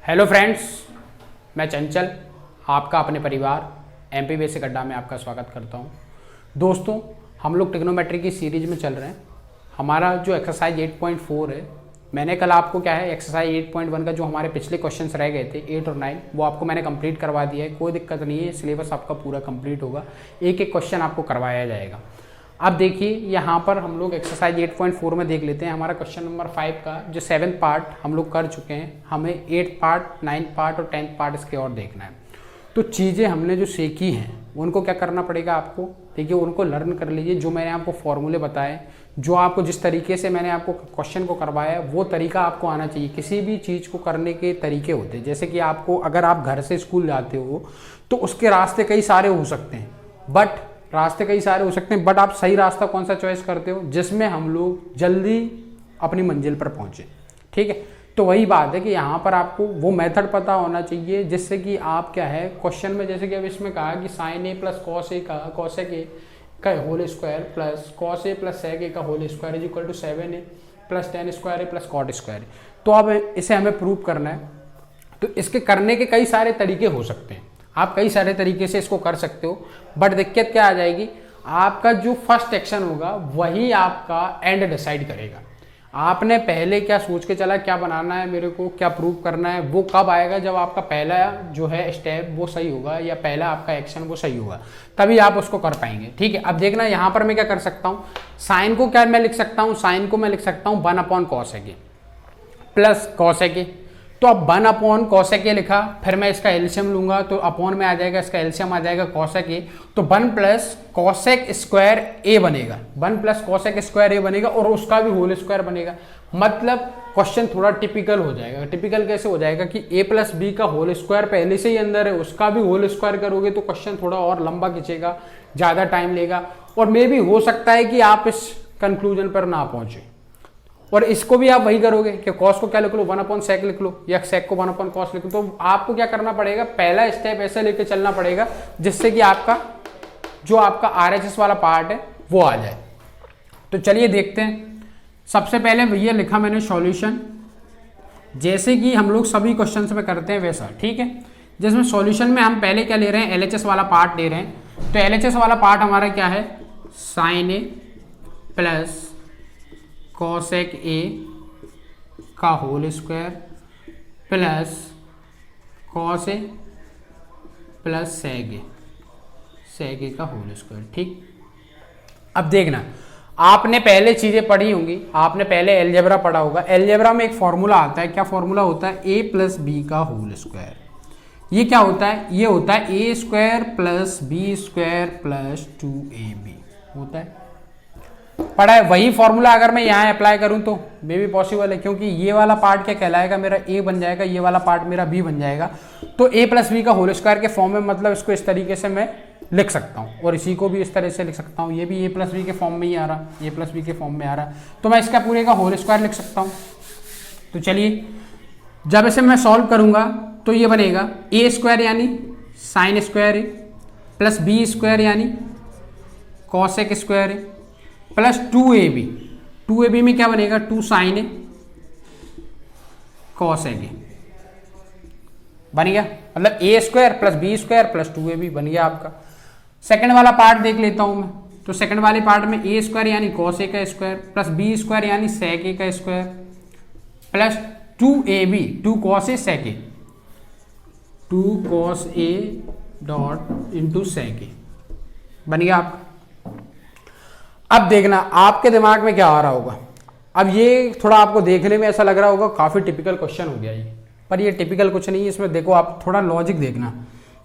Hello friends, मैं चंचल आपका अपने परिवार एमपी बेसिक अड्डा में आपका स्वागत करता हूं। दोस्तों, हम लोग ट्रिग्नोमेट्री की सीरीज में चल रहे हैं। हमारा जो एक्सरसाइज 8.4 है, मैंने कल आपको क्या है एक्सरसाइज 8.1 का जो हमारे पिछले क्वेश्चंस रह गए थे 8 और 9 वो आपको मैंने कंप्लीट करवा दिया है। कोई दिक्कत नहीं है, सिलेबस आपका पूरा कंप्लीट होगा, एक एक क्वेश्चन आपको करवाया जाएगा। अब देखिए यहाँ पर हम लोग एक्सरसाइज 8.4 में देख लेते हैं। हमारा क्वेश्चन नंबर 5 का जो 7th पार्ट हम लोग कर चुके हैं, हमें 8th पार्ट, 9th पार्ट और 10th पार्ट इसके और देखना है। तो चीज़ें हमने जो सीखी हैं उनको क्या करना पड़ेगा आपको, देखिए उनको लर्न कर लीजिए। जो मैंने आपको फॉर्मूले बताए, जो आपको जिस तरीके से मैंने आपको क्वेश्चन को करवाया वो तरीका आपको आना चाहिए। किसी भी चीज़ को करने के तरीके होते हैं, जैसे कि आपको अगर आप घर से स्कूल जाते हो तो उसके रास्ते कई सारे हो सकते हैं, बट आप सही रास्ता कौन सा चॉइस करते हो जिसमें हम लोग जल्दी अपनी मंजिल पर पहुंचे। ठीक है, तो वही बात है कि यहाँ पर आपको वो मेथड पता होना चाहिए जिससे कि आप क्या है क्वेश्चन में, जैसे कि अब इसमें कहा कि sine A plus cos A का कॉसेक ए का whole square plus cos A plus sec A का whole square is equal to 7a plus ten square A plus cot square A. तो अब इसे हमें प्रूव करना है। तो इसके करने के कई सारे तरीके हो सकते हैं, आप कई सारे तरीके से इसको कर सकते हो, बट दिक्कत क्या आ जाएगी, आपका जो फर्स्ट एक्शन होगा वही आपका एंड डिसाइड करेगा। आपने पहले क्या सोच के चला, क्या बनाना है मेरे को, क्या प्रूव करना है, वो कब आएगा जब आपका पहला जो है स्टेप वो सही होगा या पहला आपका एक्शन वो सही होगा, तभी आप उसको कर पाएंगे। ठीक है, अब देखना यहाँ पर मैं क्या कर सकता हूँ, साइन को क्या मैं लिख सकता हूँ, साइन को मैं लिख सकता हूँ 1/cos प्लस cosec। तो अब 1/cosec लिखा, फिर मैं इसका एलसीएम लूंगा तो अपॉन में आ जाएगा, इसका एलसीएम आ जाएगा cosec a, तो 1 प्लस cosec स्क्वायर ए बनेगा, 1 प्लस cosec स्क्वायर ए बनेगा और उसका भी होल स्क्वायर बनेगा। मतलब क्वेश्चन थोड़ा टिपिकल हो जाएगा। टिपिकल कैसे हो जाएगा कि a प्लस बी का होल स्क्वायर पहले से ही अंदर है, उसका भी होल स्क्वायर करोगे तो क्वेश्चन थोड़ा और लंबा खींचेगा, ज़्यादा टाइम लेगा और मे भी हो सकता है कि आप इस कंक्लूजन पर ना पहुंचे। और इसको भी आप वही करोगे कि कॉस को क्या लिख लो 1/sec लिख लो या sec को 1/cos लिख लो। तो आपको क्या करना पड़ेगा, पहला स्टेप ऐसे लेके चलना पड़ेगा जिससे कि आपका जो आपका RHS वाला पार्ट है वो आ जाए। तो चलिए देखते हैं। सबसे पहले भैया लिखा मैंने सॉल्यूशन, जैसे कि हम लोग सभी क्वेश्चन में करते हैं वैसा। ठीक है, जिसमें सॉल्यूशन में हम पहले क्या ले रहे हैं, LHS वाला पार्ट ले रहे हैं। तो LHS वाला पार्ट हमारा क्या है, sine A plus cosec a का whole square plus cos a plus sec a का होल स्क्वायर। ठीक, अब देखना, आपने पहले चीजें पढ़ी होंगी, आपने पहले एलजेब्रा पढ़ा होगा। एलजेब्रा में एक फॉर्मूला आता है, क्या फॉर्मूला होता है, a प्लस बी का होल स्क्वायर। ये क्या होता है, ये होता है a square plus B square plus 2ab होता है, पढ़ा है। वही फॉर्मूला अगर मैं यहाँ अप्लाई करूँ तो मे भी पॉसिबल है, क्योंकि ये वाला पार्ट क्या कहलाएगा, मेरा a बन जाएगा, ये वाला पार्ट मेरा b बन जाएगा। तो a प्लस बी का होल स्क्वायर के फॉर्म में, मतलब इसको इस तरीके से मैं लिख सकता हूँ और इसी को भी इस तरह से लिख सकता हूँ। ये भी a प्लस बी के फॉर्म में ही आ रहा, a प्लस बी के फॉर्म में आ रहा, तो मैं इसका पूरे का होल स्क्वायर लिख सकता हूँ। तो चलिए, जब इसे मैं सॉल्व करूँगा तो ये बनेगा a स्क्वायर यानी sign square A plus B square यानी cosec square A plus 2ab में क्या बनेगा, 2 साइन ए cosec ए बन गया। मतलब a square plus B square plus 2ab बन गया आपका। सेकंड वाला पार्ट देख लेता हूं मैं। तो सेकंड वाले पार्ट में a स्क्वायर यानी cos a का स्क्वायर प्लस बी स्क्वायर यानी sec a का square plus 2ab 2 cos a sec a 2 cos a dot into sec a बन गया आपका। अब देखना आपके दिमाग में क्या आ रहा होगा। अब ये थोड़ा आपको देखने में ऐसा लग रहा होगा काफ़ी टिपिकल क्वेश्चन हो गया ये, पर ये टिपिकल कुछ नहीं है। इसमें देखो आप थोड़ा लॉजिक देखना,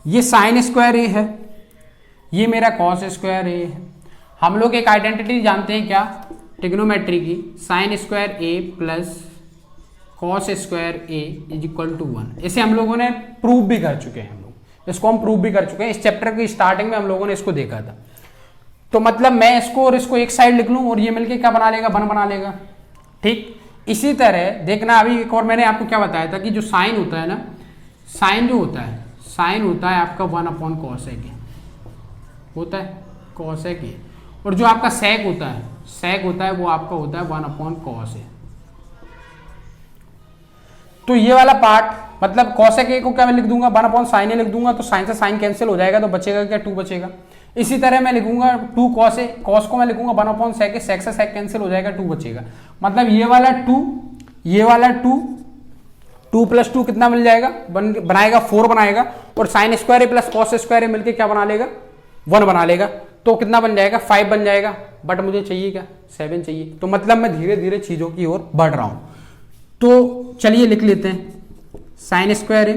ये साइन स्क्वायर ए है, ये मेरा कॉस स्क्वायर ए है। हम लोग एक आइडेंटिटी जानते हैं क्या, ट्रिग्नोमेट्री की, sine square A plus cos square A is equal to 1। इसे हम लोगों ने प्रूव भी कर चुके हैं, हम लोग इसको हम प्रूव भी कर चुके हैं। इस चैप्टर की स्टार्टिंग में हम लोगों ने इसको देखा था। तो मतलब मैं इसको और इसको एक साइड लिख लूं और ये मिलके क्या बना लेगा, 1 बना लेगा। ठीक, इसी तरह देखना, अभी एक और मैंने आपको क्या बताया था कि जो साइन होता है ना, साइन जो होता है, साइन होता है आपका 1/cosec होता है, cosec ए, और जो आपका sec होता है, sec होता है वो आपका होता है 1/cos ए। तो ये वाला पार्ट मतलब कॉसेक ए को क्या मैं लिख दूंगा 1 अपॉन साइन ए लिख दूंगा, तो साइन से साइन कैंसिल हो जाएगा, तो बचेगा क्या 2 बचेगा। इसी तरह मैं लिखूंगा 2 कॉस ए, कॉस को मैं लिखूंगा 1 अपॉन सेक ए, सेक से सेक कैंसिल हो जाएगा 2 बचेगा। मतलब ये वाला 2, ये वाला 2, 2 + 2 कितना मिल जाएगा बनाएगा 4 बनाएगा, और sign square A plus cos square ए मिलकर क्या बना लेगा 1 बना लेगा, तो कितना बन जाएगा 5 बन जाएगा। बट मुझे चाहिए क्या 7 चाहिए, तो मतलब मैं धीरे धीरे चीजों की ओर बढ़ रहा हूं। तो चलिए लिख लेते हैं sign square A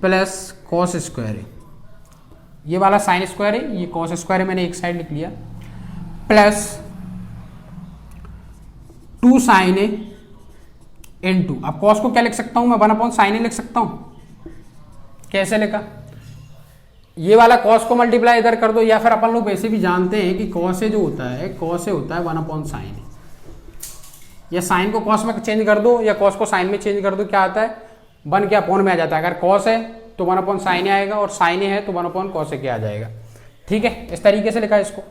plus cos square ए, ये वाला साइन स्क्वायर है, ये कॉस स्क्वायर है, मैंने एक साइड लिख लिया, प्लस 2 साइन ए इन 2। अब कॉस को क्या लिख सकता हूं मैं 1 अपॉन साइन ए लिख सकता हूं। कैसे लिखा, ये वाला कॉस को मल्टीप्लाई इधर कर दो, या फिर अपन लोग वैसे भी जानते हैं कि कॉस ए जो होता है, कॉस ए होता है 1 अपॉन साइन ए, या साइन को कॉस में चेंज कर दो या कॉस को साइन में चेंज कर दो, क्या आता है 1 के अपॉन में आ जाता है। अगर कॉस है तो 1 अपॉन साइन ए आएगा, और साइन ए है तो 1 अपॉन कॉस ए के आ जाएगा। ठीक है, इस तरीके से लिखा है इसको।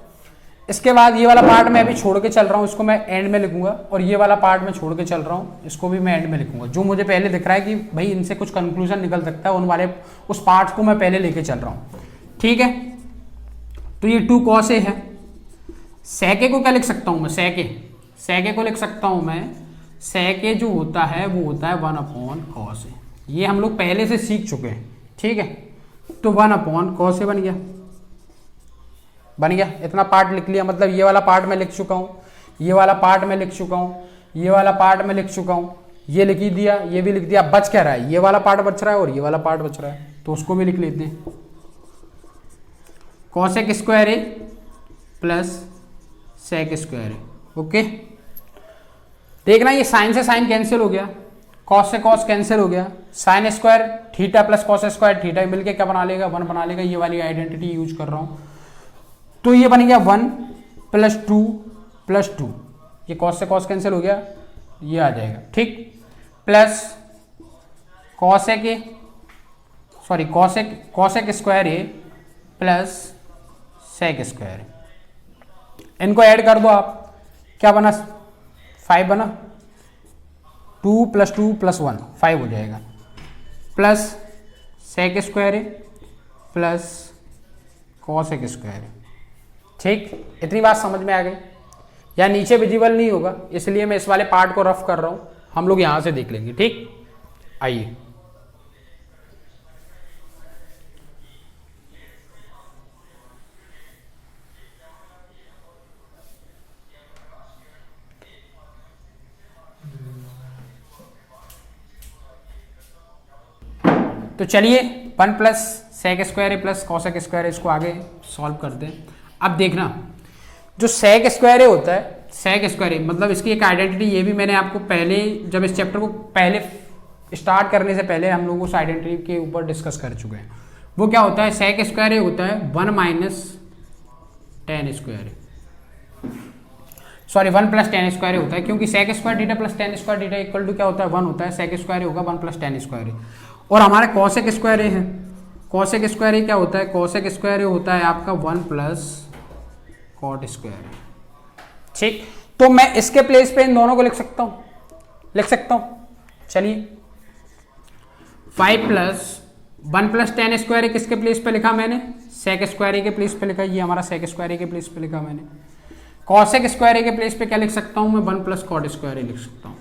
इसके बाद ये वाला पार्ट मैं अभी छोड़ के चल रहा हूँ, इसको मैं एंड में लिखूंगा, और ये वाला पार्ट मैं छोड़ के चल रहा हूँ, इसको भी मैं एंड में लिखूंगा। जो मुझे पहले दिख रहा है कि भाई इनसे कुछ कंक्लूजन निकल सकता है, उन वाले उस पार्ट को मैं पहले लेके चल रहा हूँ। ठीक है, तो ये 2 कॉस ए है। सेक ए को क्या लिख सकता हूँ मैं, सेक ए को लिख सकता हूँ मैं, सेक ए जो होता है वो होता है 1 अपॉन कॉस ए, ये हम लोग पहले से सीख चुके हैं। ठीक है, तो 1 अपॉन कॉस ए बन गया, इतना पार्ट लिख लिया। मतलब ये वाला पार्ट मैं लिख चुका हूँ, ये वाला पार्ट मैं लिख चुका हूँ, ये वाला पार्ट मैं लिख चुका हूँ, ये लिख ही दिया, ये भी लिख दिया। बच क्या रहा है, ये वाला पार्ट बच रहा है और ये वाला पार्ट बच रहा है, तो उसको भी लिख लेते हैं। Cosec square A plus sec square A. Okay, देखना ये साइन से साइन कैंसिल हो गया, कॉस से कॉस कैंसिल हो गया, sign square theta plus cos square theta मिलके क्या बना लेगा 1 बना लेगा। ये वाली आइडेंटिटी यूज कर रहा हूँ, तो ये बन गया 1 + 2 + 2, ये कॉस से कॉस कैंसिल हो गया, ये आ जाएगा। ठीक, plus cosec square A plus sec square, इनको ऐड कर दो आप, क्या बना 5 बना, 2 + 2 + 1 5 हो जाएगा, plus sec square A plus cosec square ए। ठीक, इतनी बात समझ में आ गई। या नीचे विजिबल नहीं होगा, इसलिए मैं इस वाले पार्ट को रफ कर रहा हूं, हम लोग यहां से देख लेंगे। ठीक, आइए तो चलिए 1 plus sec square A plus cosec square ए, इसको आगे सॉल्व करते हैं। अब देखना जो सेक स्क्वायर ए होता है, सेक स्क्वायर ए मतलब इसकी एक आइडेंटिटी, ये भी मैंने आपको पहले जब इस चैप्टर को पहले स्टार्ट करने से पहले हम लोग उस आइडेंटिटी के ऊपर डिस्कस कर चुके हैं। वो क्या होता है, सेक स्क्वायर ए होता है 1 minus tan square A, sorry 1 + tan स्क्वायर होता है, क्योंकि sec square theta plus tan square theta equal to क्या होता है 1 होता है, सेक स्क्वायर होगा 1 + tan स्क्वायर। और हमारा कॉसेक स्क्वायर है, कॉसेक स्क्वायर क्या होता है, कॉसेक स्क्वायर होता है आपका 1 + cot स्क्वायर। ठीक, तो मैं इसके प्लेस पे इन दोनों को लिख सकता हूं, चलिए 5 + 1 + tan स्क्वायर किसके प्लेस पे लिखा मैंने, सेक स्क्वायर के प्लेस पे लिखा, ये हमारा सेक स्क्वायर के प्लेस पे लिखा मैंने। कॉसेक स्क्वायर के प्लेस पे क्या लिख सकता हूं मैं, 1 + cot स्क्वायर लिख सकता हूं।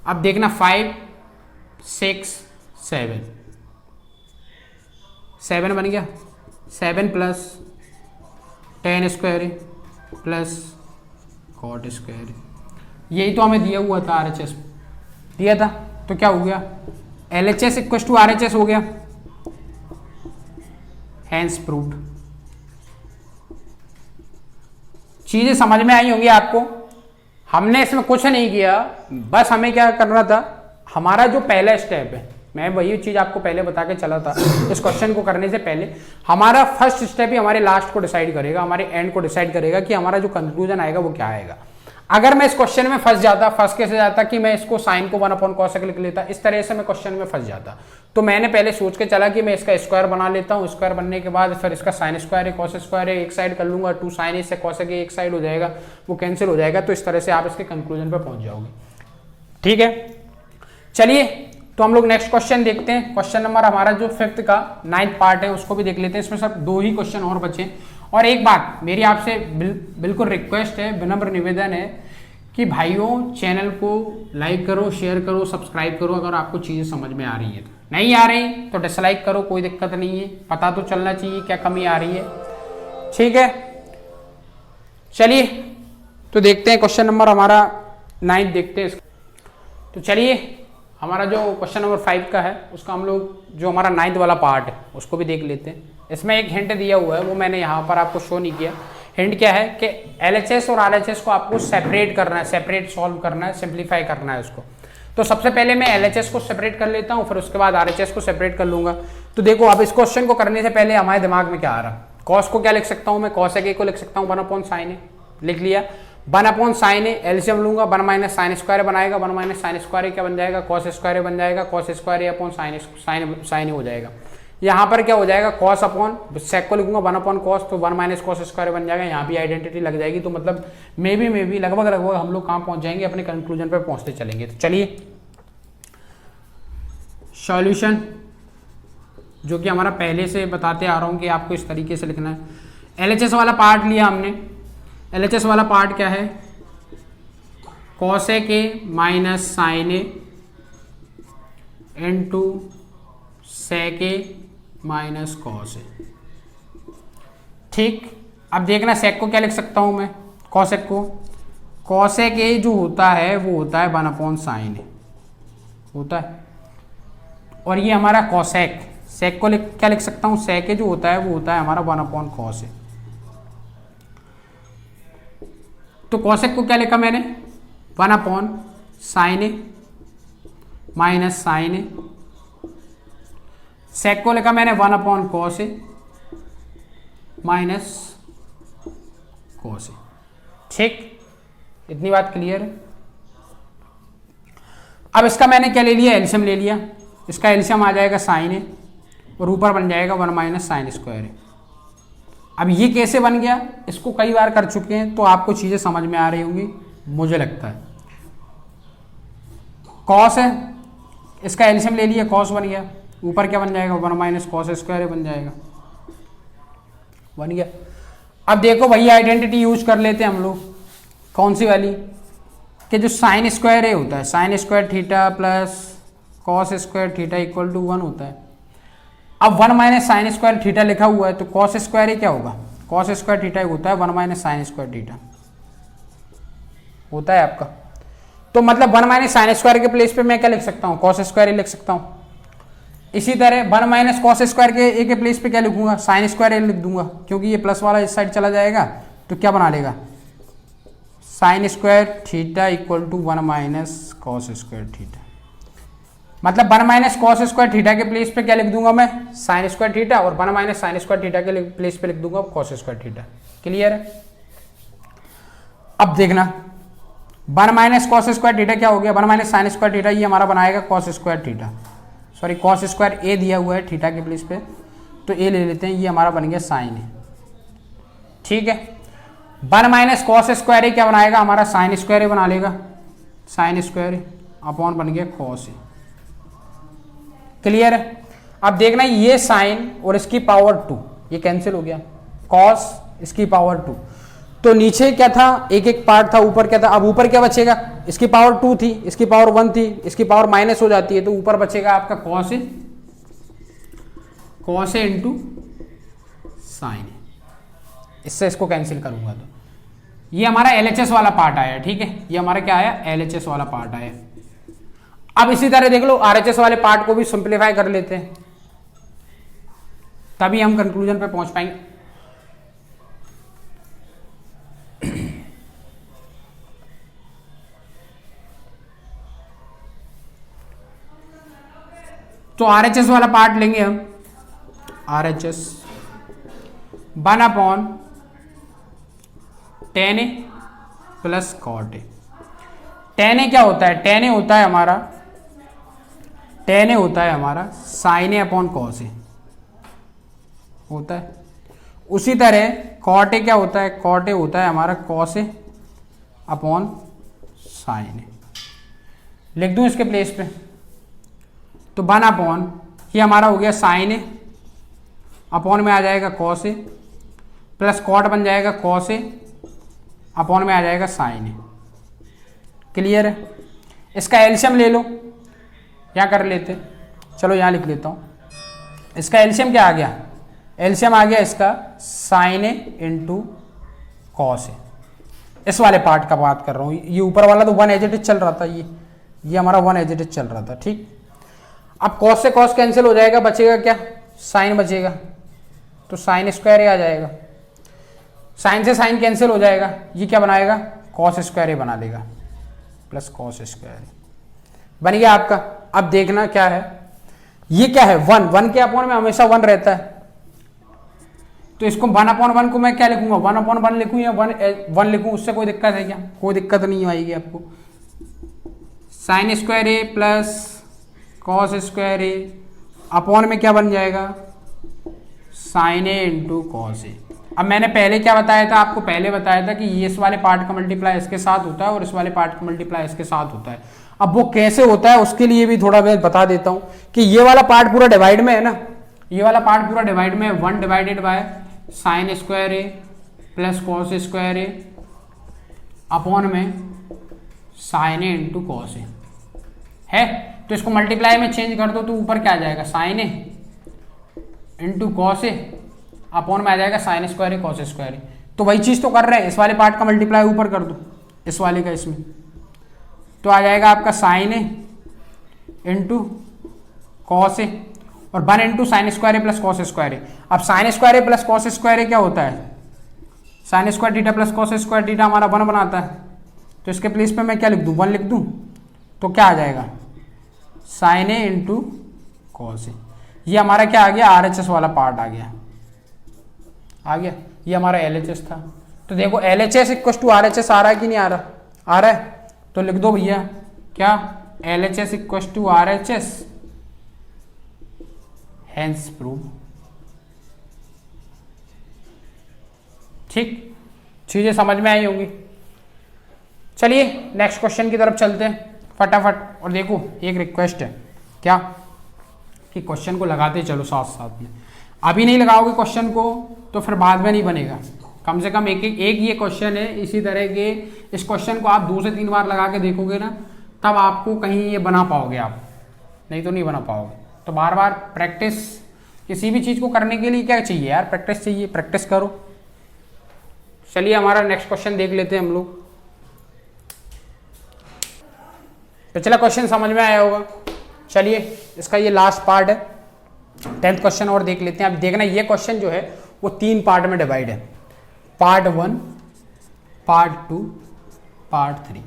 अब देखना 5 6 7 बन गया, 7 + tan square plus cot square, यही तो हमें दिया हुआ था, RHS दिया था, तो क्या हो गया LHS = RHS हो गया, हैंस प्रूव्ड। चीजें समझ में आई होंगी आपको, हमने इसमें कुछ नहीं किया, बस हमें क्या करना था, हमारा जो पहला स्टेप है, मैं वही चीज आपको पहले बता के चला था, इस क्वेश्चन को करने से पहले हमारा फर्स्ट स्टेप ही हमारे लास्ट को डिसाइड करेगा, हमारे एंड को डिसाइड करेगा कि हमारा जो कंक्लूजन आएगा वो क्या आएगा। अगर मैं इस क्वेश्चन में फंस कैसे जाता कि मैं इसको साइन को 1 / cos लिख लेता, इस तरह से मैं क्वेश्चन में फंस जाता, तो मैंने पहले सोच के चला कि मैं इसका स्क्वायर बना लेता हूँ, स्क्वायर बनने के बाद फिर इसका साइन स्क्वायर है cos स्क्वायर है एक साइड कर लूंगा, 2 sin A से cos एक साइड हो जाएगा, वो कैंसिल हो जाएगा, तो इस तरह से आप इसके कंक्लूजन पर पहुंच जाओगे। ठीक है, चलिए तो हम लोग नेक्स्ट क्वेश्चन देखते हैं। क्वेश्चन नंबर हमारा जो 5th का 9th पार्ट है उसको भी देख लेते हैं। इसमें सब 2 ही क्वेश्चन और बचे। और एक बात मेरी आपसे बिल्कुल रिक्वेस्ट है, विनम्र निवेदन है कि भाइयों चैनल को लाइक करो, शेयर करो, सब्सक्राइब करो। अगर आपको चीज़ें समझ में आ रही है, तो नहीं आ रही तो डिसलाइक करो, कोई दिक्कत नहीं है। पता तो चलना चाहिए क्या कमी आ रही है, ठीक है। चलिए तो देखते हैं क्वेश्चन नंबर हमारा 9 देखते हैं। तो चलिए हमारा जो क्वेश्चन नंबर 5 का है उसका हम लोग जो हमारा 9th वाला पार्ट है उसको भी देख लेते हैं। इसमें एक हिंट दिया हुआ है, वो मैंने यहाँ पर आपको शो नहीं किया। हिंट क्या है कि LHS और RHS को आपको सेपरेट करना है, सेपरेट सॉल्व करना है, सिंप्लीफाई करना है उसको। तो सबसे पहले मैं LHS को सेपरेट कर लेता हूँ, फिर उसके बाद RHS को सेपरेट कर लूंगा। तो देखो अब इस क्वेश्चन को करने से पहले हमारे दिमाग में क्या आ रहा, कॉस को क्या लिख सकता हूँ मैं, कॉस ए को लिख सकता हूँ 1/sin ए, लिख लिया। 1/sin ए एलसीएम लूंगा, 1 - sin स्क्वायर बनाएगा, 1 - sin स्क्वायर क्या बन जाएगा, cos स्क्वायर बन जाएगा, cos स्क्वायर अपॉन sin हो जाएगा। यहाँ पर क्या हो जाएगा, cos अपॉन सेक को लिखूंगा 1/cos, तो 1 - cos स्क्वायर बन जाएगा। यहाँ भी आइडेंटिटी लग जाएगी। तो मतलब मे बी लगभग हम लोग कहाँ पहुंच जाएंगे, अपने कंक्लूजन पे पहुंचते चलेंगे। तो चलिए सॉल्यूशन जो कि हमारा पहले से बताते आ रहा हूँ कि आपको इस तरीके से लिखना है। LHS वाला पार्ट लिया हमने। LHS वाला पार्ट क्या है, cos ए के माइनस sin ए इनटू sec ए माइनस cos ए। ठीक, अब देखना sec को क्या लिख सकता हूं मैं, cosec को। cosec ए जो होता है वो होता है 1/sin ए होता है, और ये हमारा cosec, sec को क्या लिख सकता हूं, sec ए जो होता है वो होता है हमारा 1/cos ए। तो cosec को क्या लिखा मैंने, 1/sin ए माइनस sin ए। sec को लिखा मैंने 1/cos ए माइनस cos ए। ठीक, इतनी बात क्लियर है। अब इसका मैंने क्या ले लिया, एलसीएम ले लिया। इसका एलसीएम आ जाएगा sin ए और ऊपर बन जाएगा 1 - sin स्क्वायर ए। अब ये कैसे बन गया, इसको कई बार कर चुके हैं तो आपको चीजें समझ में आ रही होंगी मुझे लगता है। cos है, इसका एलसीएम ले लिया, cos बन गया, ऊपर क्या बन जाएगा 1 - cos स्क्वायर बन जाएगा, बन गया। अब देखो भैया आइडेंटिटी यूज कर लेते हैं हम लोग, कौन सी वाली, कि जो साइन स्क्वायर ए होता है, sine square theta plus cos square theta equal to 1 होता है। अब 1 - sin स्क्वायर थीटा लिखा हुआ है तो कॉस स्क्वायर ए क्या होगा, कॉस स्क्वायर थीटा होता है 1 - sin स्क्वायर थीटा होता है आपका। तो मतलब 1 - sin स्क्वायर के प्लेस पे मैं क्या लिख सकता हूँ, कॉस स्क्वायर ए लिख सकता हूँ। इसी तरह 1 - cos स्क्वायर के ए के प्लेस पे क्या लिखूंगा, साइन स्क्वायर ए लिख दूंगा, क्योंकि ये प्लस वाला इस साइड चला जाएगा तो क्या बना लेगा, sine square theta equal to 1 - cos square theta. मतलब 1 - cos स्क्वायर थीटा के प्लेस पे क्या लिख दूंगा मैं, साइन स्क्वायर थीटा, और 1 - sin स्क्वायर थीटा के प्लेस पे लिख दूंगा cos स्क्वायर थीटा। क्लियर है। अब देखना 1 - cos स्क्वायर थीटा क्या हो गया, 1 - sin स्क्वायर थीटा ये हमारा बनाएगा cos square theta, sorry cos square A दिया हुआ है थीटा के प्लेस पे तो ए ले लेते हैं, ये हमारा बन गया साइन ए। ठीक है, 1 - cos स्क्वायर ए क्या बनाएगा हमारा, साइन स्क्वायर ए बना लेगा, साइन स्क्वायर ए अपॉन बन गया cos ए। क्लियर है। अब देखना ये साइन और इसकी पावर 2 ये कैंसिल हो गया, cos इसकी पावर 2, तो नीचे क्या था, एक एक पार्ट था, ऊपर क्या था, अब ऊपर क्या बचेगा, इसकी पावर 2 थी, इसकी पावर 1 थी, इसकी पावर माइनस हो जाती है तो ऊपर बचेगा आपका cos ए इंटू साइन ए। इससे इसको कैंसिल करूंगा तो ये हमारा LHS वाला पार्ट आया। ठीक है, ये हमारा क्या आया, LHS वाला पार्ट आया। अब इसी तरह देख लो RHS वाले पार्ट को भी सिंप्लीफाई कर लेते हैं, तभी हम कंक्लूजन पे पहुंच पाएंगे। तो RHS वाला पार्ट लेंगे हम, RHS 1/tan ए प्लस cot ए। tan ए क्या होता है, tan ए होता है हमारा sin ए अपॉन cos ए होता है। उसी तरह cot ए क्या होता है, cot ए होता है हमारा cos ए अपॉन sin ए। लिख दूं इसके प्लेस पे, तो 1 अपॉन ये हमारा हो गया साइन ए, अपॉन में आ जाएगा कॉस ए, प्लस कॉट बन जाएगा कॉस ए, अपॉन में आ जाएगा साइन ए। क्लियर है? इसका एलसीएम ले लो, क्या कर लेते, चलो यहाँ लिख लेता हूँ। इसका एलसीएम क्या आ गया? एलसीएम आ गया इसका sign A into cos A. इस वाले पार्ट का बात कर रहा हूँ, ये ऊपर वाला तो 1 एज इट इज चल रहा था, ये हमारा 1 एज इट इज चल रहा था। ठीक, अब कॉस से कॉस कैंसिल हो जाएगा, बचेगा क्या? साइन बचेगा, तो साइन स्क्वायर ए आ जाएगा। साइन से साइन कैंसिल हो जाएगा, ये क्या बनाएगा? कॉस स्क्वायर ए बना देगा, प्लस कॉस स्क्वायर बन गया आपका। अब देखना क्या है, ये क्या है? 1 के अपॉन में हमेशा 1 रहता है, तो इसको 1/1 को मैं क्या लिखूंगा? 1/1 लिखूं या 1 लिखूं, उससे कोई दिक्कत है क्या? कोई दिक्कत नहीं आएगी आपको। Sign square A plus cos square A upon में क्या बन जाएगा? Sign A into cos A. अब मैंने पहले क्या बताया था आपको? पहले बताया था कि ये इस वाले पार्ट का मल्टीप्लाई इसके साथ होता है और इस वाले पार्ट का मल्टीप्लाई इसके साथ होता है। अब वो कैसे होता है उसके लिए भी थोड़ा मैं बता देता हूं कि ये वाला पार्ट पूरा डिवाइड में है ना, ये वाला पार्ट पूरा डिवाइड में है। 1 divided by sine square A plus cos square A upon में sign A into cos A है। तो इसको मल्टीप्लाई में चेंज कर दो तो ऊपर क्या आ जाएगा? Sign A into cos A upon में आ जाएगा sign square A cos square A. तो वही चीज तो कर रहे हैं, इस वाले पार्ट का मल्टीप्लाई ऊपर कर दो, इस वाले का इसमें, तो आ जाएगा आपका sign A into cos A और 1 into sign square A plus cos square ए। अब sign square A plus cos square ए क्या होता है? Sine square theta plus cos square theta हमारा 1 बनाता है। तो इसके प्लेस पे मैं क्या लिख दूं? 1 लिख दूं, तो क्या आ जाएगा? Sign A into cos A. ये हमारा क्या आ गया? RHS वाला पार्ट आ गया, ये हमारा LHS था। तो देखो LHS इक्वल टू RHS आ रहा है कि नहीं आ रहा? आ रहा है, तो लिख दो भैया क्या? LHS equal to RHS, hence prove. ठीक, चीजें समझ में आई होंगी। चलिए नेक्स्ट क्वेश्चन की तरफ चलते हैं फटाफट। और देखो एक रिक्वेस्ट है, क्या कि क्वेश्चन को लगाते चलो साथ साथ में। अभी नहीं लगाओगे क्वेश्चन को तो फिर बाद में नहीं बनेगा। कम से कम एक ये क्वेश्चन है, इसी तरह के इस क्वेश्चन को आप 2 से 3 बार लगा के देखोगे ना, तब आपको कहीं ये बना पाओगे आप, नहीं तो नहीं बना पाओगे। तो बार बार प्रैक्टिस, किसी भी चीज़ को करने के लिए क्या चाहिए यार? प्रैक्टिस चाहिए, प्रैक्टिस करो। चलिए हमारा नेक्स्ट क्वेश्चन देख लेते हैं हम लोग। पिछला क्वेश्चन समझ में आया होगा। चलिए इसका ये लास्ट पार्ट है, 10th क्वेश्चन और देख लेते हैं। अब देखना ये क्वेश्चन जो है वो 3 पार्ट में डिवाइड है, पार्ट 1, पार्ट 2, पार्ट 3।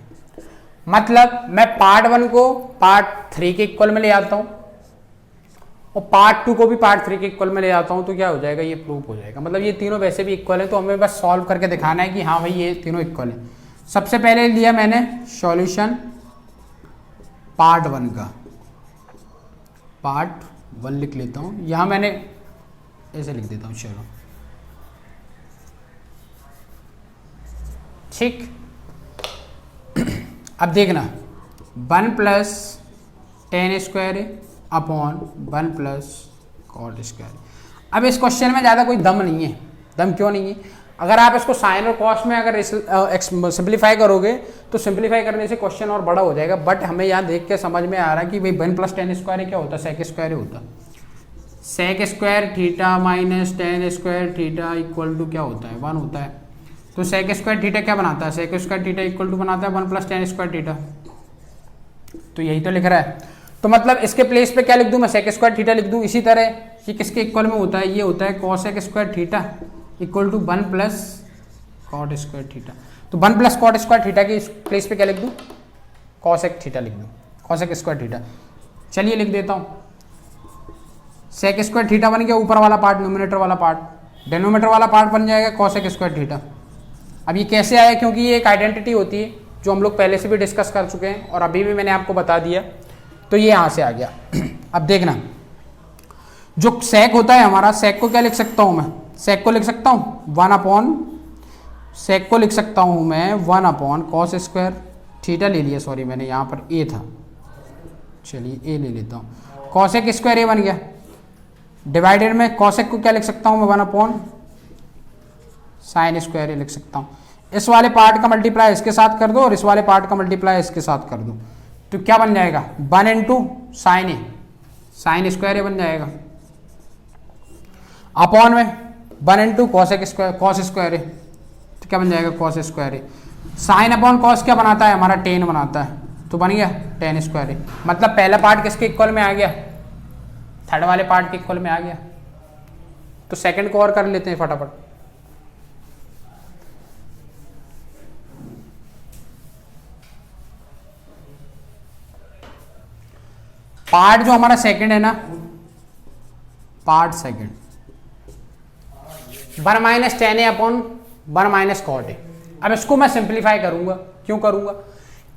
मतलब मैं पार्ट 1 को पार्ट 3 के इक्वल में ले आता हूं और पार्ट 2 को भी पार्ट 3 के इक्वल में ले आता हूं, तो क्या हो जाएगा? ये प्रूफ हो जाएगा। मतलब ये तीनों वैसे भी इक्वल है, तो हमें बस सॉल्व करके दिखाना है कि हाँ भाई ये तीनों इक्वल है। सबसे पहले लिया मैंने सॉल्यूशन पार्ट 1 का, पार्ट 1 लिख लेता हूं, यहां मैंने ऐसे लिख देता हूं, चलो ठीक। अब देखना 1 plus ten square upon 1 plus cot square. अब इस क्वेश्चन में ज़्यादा कोई दम नहीं है। दम क्यों नहीं है? अगर आप इसको साइन और कॉस में अगर सिंप्लीफाई करोगे तो सिंप्लीफाई करने से क्वेश्चन और बड़ा हो जाएगा। बट हमें यहाँ देख के समझ में आ रहा है कि भाई 1 प्लस टेन स्क्वायर क्या होता है? सेक स्क्वायर होता है। Sec square theta minus tan square theta equal to क्या होता है? 1 होता है। तो सेक स्क्वायर थीटा क्या बनाता है? Sec square theta equal to बनाता है 1 प्लस टेन स्क्वायर थीटा। तो यही तो लिख रहा है। तो मतलब इसके प्लेस पे क्या लिख दूं मैं? सेक स्क्वायर थीटा लिख दूं। इसी तरह ये किसके इक्वल में होता है? ये होता है cosec square theta equal to 1 plus cot square theta. तो 1 प्लस कॉट स्क्वायर थीटा के प्लेस पे क्या लिख दूं? कॉसेक थीटा लिख दूं, कॉसेक स्क्वायर थीटा। चलिए लिख देता हूं, सेक स्क्वायर थीटा बन गया ऊपर वाला पार्ट, न्यूमरेटर वाला पार्ट। डेनोमीटर वाला पार्ट बन जाएगा कॉसेक स्क्वायर थीटा। अब ये कैसे आया? क्योंकि ये एक आइडेंटिटी होती है जो हम लोग पहले से भी डिस्कस कर चुके हैं और अभी भी मैंने आपको बता दिया, तो ये यहाँ से आ गया। अब देखना जो सेक होता है हमारा, सेक को क्या लिख सकता हूँ मैं? सेक को लिख सकता हूँ 1 अपॉन, सेक को लिख सकता हूँ मैं 1 अपॉन कॉस स्क्वायर थीटा ले लिया, सॉरी मैंने यहाँ पर ए था, चलिए ए ले लेता हूँ, कॉसेक स्क्वायर ए बन गया। डिवाइडेड में कॉसेक को क्या लिख सकता हूँ मैं, 1 साइन स्क्वायर ए लिख सकता हूँ। इस वाले पार्ट का मल्टीप्लाई इसके साथ कर दो और इस वाले पार्ट का मल्टीप्लाई इसके साथ कर दो, तो क्या बन जाएगा 1 into sine A, sine square A बन जाएगा, अपॉन में 1 into cosec square, cos square A, तो क्या बन जाएगा cos square A. Sine upon cos क्या बनाता है हमारा, टेन बनाता है, तो बन गया टेन स्क्वायर ए। मतलब पहला पार्ट किसके इक्वल में आ गया, थर्ड वाले पार्ट के इक्वल में आ गया। तो सेकंड को और कर लेते हैं फटाफट। पार्ट जो हमारा सेकंड है ना, part second 1 minus tan A upon 1 minus cot A. अब इसको मैं सिंप्लीफाई करूंगा, क्यों करूंगा,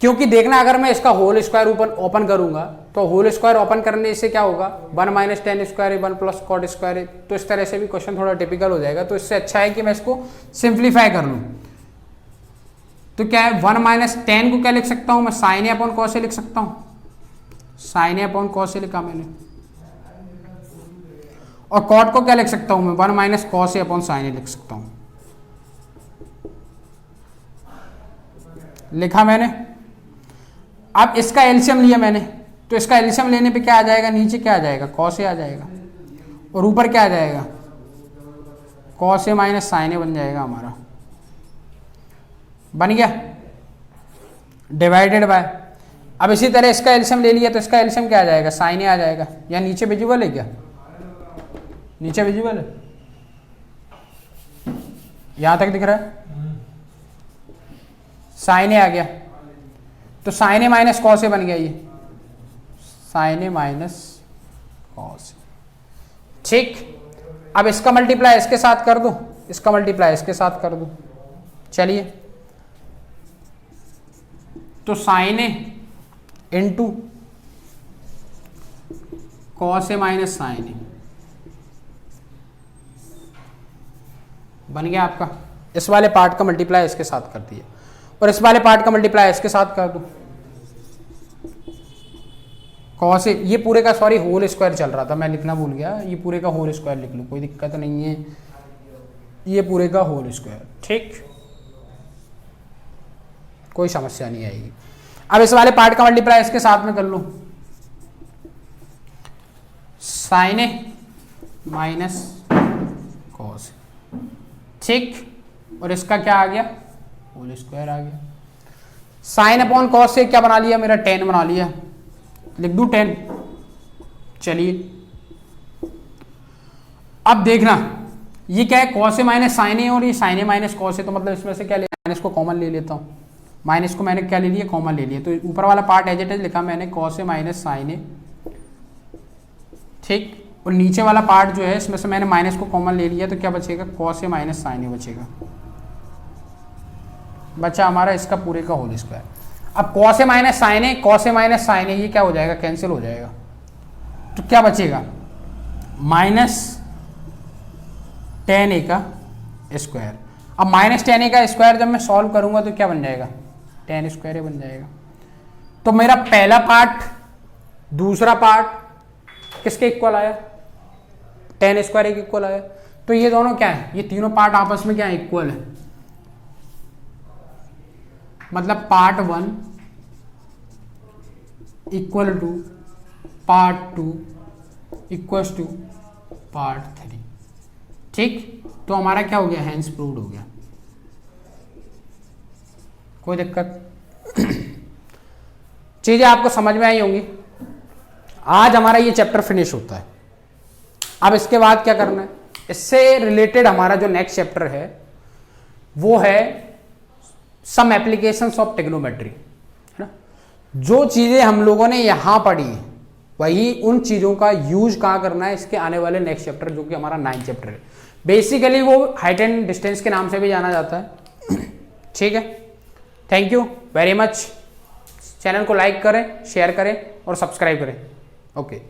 क्योंकि देखना अगर मैं इसका होल स्क्वायर ओपन करूंगा तो होल स्क्वायर ओपन करने से क्या होगा 1 minus tan square A 1 plus cot square A, तो इस तरह से भी क्वेश्चन थोड़ा टिपिकल हो जाएगा। तो इससे अच्छा है कि मैं इसको सिंप्लीफाई कर लूँ। तो क्या है 1 माइनस टेन को क्या लिख सकता हूँ मैं, sign A upon cos A लिख सकता हूँ, sign A upon cos A लिखा मैंने। और कॉट को क्या लिख सकता हूँ मैं, 1 minus cos A upon sine ए लिख सकता हूँ, लिखा मैंने। अब इसका एलसीएम लिया मैंने, तो इसका एलसीएम लेने पे क्या आ जाएगा, नीचे क्या आ जाएगा कॉस ए आ जाएगा और ऊपर क्या आ जाएगा कॉस ए माइनस साइन ए बन जाएगा हमारा, बन गया डिवाइडेड बाय। अब इसी तरह इसका एलसीएम ले लिया तो इसका एलसीएम क्या आ जाएगा, साइन ए आ जाएगा। या नीचे विजुअल है क्या, नीचे विजुअल है, यहां तक दिख रहा है, साइन ए आ गया, तो sign A minus cos A बन गया, ये sign A minus cos A. ठीक, अब इसका मल्टीप्लाई इसके साथ कर दो, इसका मल्टीप्लाई इसके साथ कर दो। चलिए, तो sign A into cos A minus sign ए बन गया आपका। इस वाले पार्ट का मल्टीप्लाई इसके साथ कर दिया और इस वाले पार्ट का मल्टीप्लाई इसके साथ कर दो, कॉस ए, ये पूरे का सॉरी होल स्क्वायर चल रहा था, मैं लिखना भूल गया, ये पूरे का होल स्क्वायर लिख लूँ, कोई दिक्कत नहीं है, ये पूरे का होल स्क्वायर, ठीक, कोई समस्या नहीं आएगी। अब इस वाले पार्ट का मल्टीप्लाई इसके साथ में कर लो, साइन ए माइनस कॉस, ठीक, और इसका क्या आ गया होल स्क्वायर आ गया। साइन अपॉन कॉस से क्या बना लिया मेरा, 10 बना लिया, लिख दूं 10। चलिए, अब देखना ये क्या है, कॉस ए माइनस साइन ए और ये sign A minus cos A, तो मतलब इसमें से क्या ले, माइनस को कॉमन ले लेता हूँ, माइनस को मैंने क्या ले लिया कॉमन ले लिया, तो ऊपर वाला पार्ट एज इट इज लिखा मैंने कॉस ए माइनस साइन ए, ठीक, और नीचे वाला पार्ट जो है इसमें से मैंने माइनस को कॉमन ले लिया, तो क्या बचेगा कॉस ए माइनस साइन ए बचेगा, बचा हमारा इसका पूरे का होल स्क्वायर। अब cos A minus sign A, cos A minus sign ए, ये क्या हो जाएगा कैंसिल हो जाएगा, तो क्या बचेगा माइनस 10 ए का स्क्वायर। अब माइनस 10 ए का स्क्वायर जब मैं सॉल्व करूंगा तो क्या बन जाएगा 10 स्क्वायर ए बन जाएगा। तो मेरा पहला पार्ट दूसरा पार्ट किसके इक्वल आया, 10 स्क्वायर ए के इक्वल आया। तो ये दोनों क्या है, ये तीनों पार्ट आपस में क्या है इक्वल है, मतलब part 1 equal to part 2 equal to part 3, ठीक। तो हमारा क्या हो गया, हैंस प्रूव्ड हो गया, कोई दिक्कत चीजें आपको समझ में आई होंगी। आज हमारा ये चैप्टर फिनिश होता है। अब इसके बाद क्या करना है, इससे रिलेटेड हमारा जो नेक्स्ट चैप्टर है वो है सम एप्लीकेशंस ऑफ ट्रिग्नोमेट्री, है ना। जो चीजें हम लोगों ने यहां पढ़ी है वही उन चीजों का यूज कहां करना है इसके आने वाले नेक्स्ट चैप्टर, जो कि हमारा 9th चैप्टर है। बेसिकली वो हाइट एंड डिस्टेंस के नाम से भी जाना जाता है, ठीक है। Thank you very much. Channel को लाइक करें, शेयर करें और सब्सक्राइब करें। ओके।